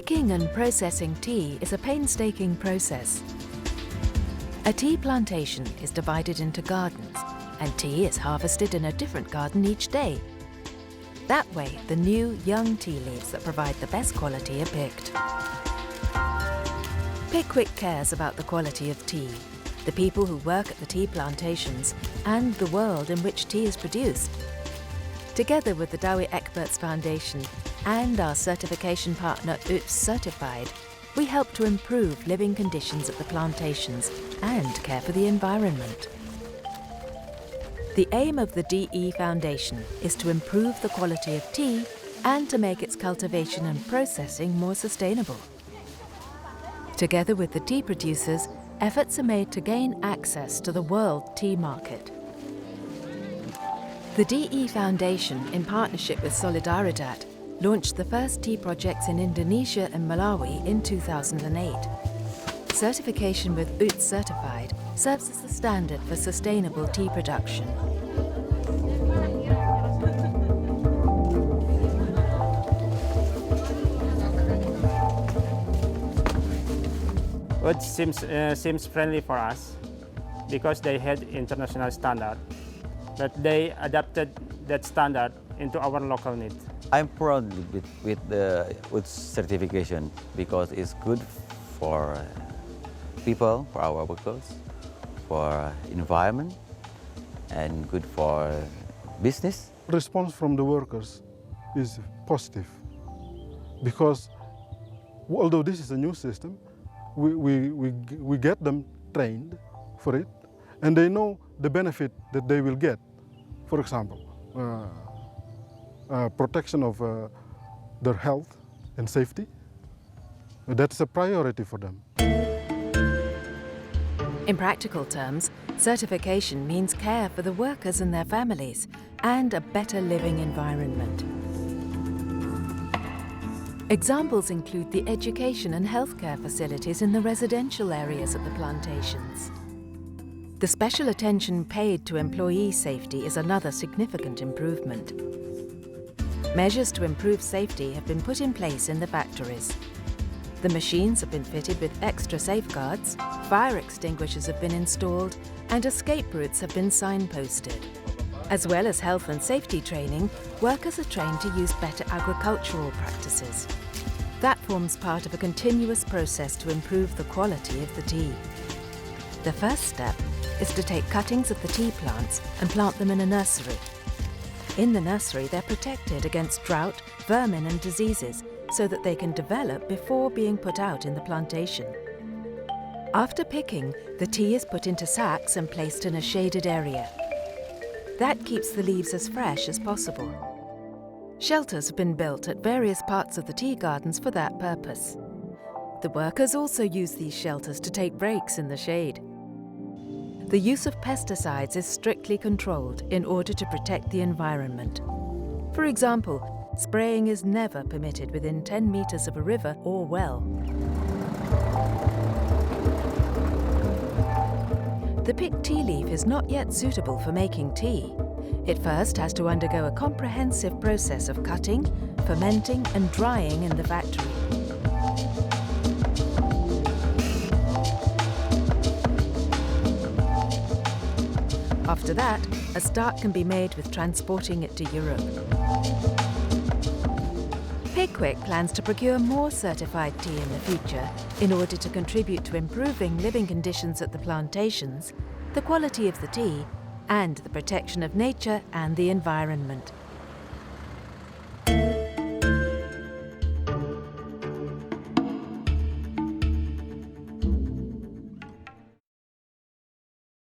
Picking and processing tea is a painstaking process. A tea plantation is divided into gardens, and tea is harvested in a different garden each day. That way, the new, young tea leaves that provide the best quality are picked. Pickwick cares about the quality of tea, the people who work at the tea plantations, and the world in which tea is produced. Together with the Dawi Experts Foundation and our certification partner UTZ CERTIFIED, we help to improve living conditions at the plantations and care for the environment. The aim of the DE Foundation is to improve the quality of tea and to make its cultivation and processing more sustainable. Together with the tea producers, efforts are made to gain access to the world tea market. The DE Foundation, in partnership with Solidaridad, launched the first tea projects in Indonesia and Malawi in 2008. Certification with UTZ CERTIFIED serves as the standard for sustainable tea production. UTZ seems friendly for us because they had international standard, but they adapted that standard into our local needs. I'm proud with the UTZ certification because it's good for people, for our workers, for environment, and good for business. Response from the workers is positive because although this is a new system, we get them trained for it, and they know the benefit that they will get. For example, protection of their health and safety. That's a priority for them. In practical terms, certification means care for the workers and their families and a better living environment. Examples include the education and healthcare facilities in the residential areas at the plantations. The special attention paid to employee safety is another significant improvement. Measures to improve safety have been put in place in the factories. The machines have been fitted with extra safeguards, fire extinguishers have been installed, and escape routes have been signposted. As well as health and safety training, workers are trained to use better agricultural practices. That forms part of a continuous process to improve the quality of the tea. The first step is to take cuttings of the tea plants and plant them in a nursery. In the nursery, they're protected against drought, vermin and diseases so that they can develop before being put out in the plantation. After picking, the tea is put into sacks and placed in a shaded area. That keeps the leaves as fresh as possible. Shelters have been built at various parts of the tea gardens for that purpose. The workers also use these shelters to take breaks in the shade. The use of pesticides is strictly controlled in order to protect the environment. For example, spraying is never permitted within 10 meters of a river or well. The picked tea leaf is not yet suitable for making tea. It first has to undergo a comprehensive process of cutting, fermenting and drying in the factory. After that, a start can be made with transporting it to Europe. Pickwick plans to procure more certified tea in the future in order to contribute to improving living conditions at the plantations, the quality of the tea, and the protection of nature and the environment.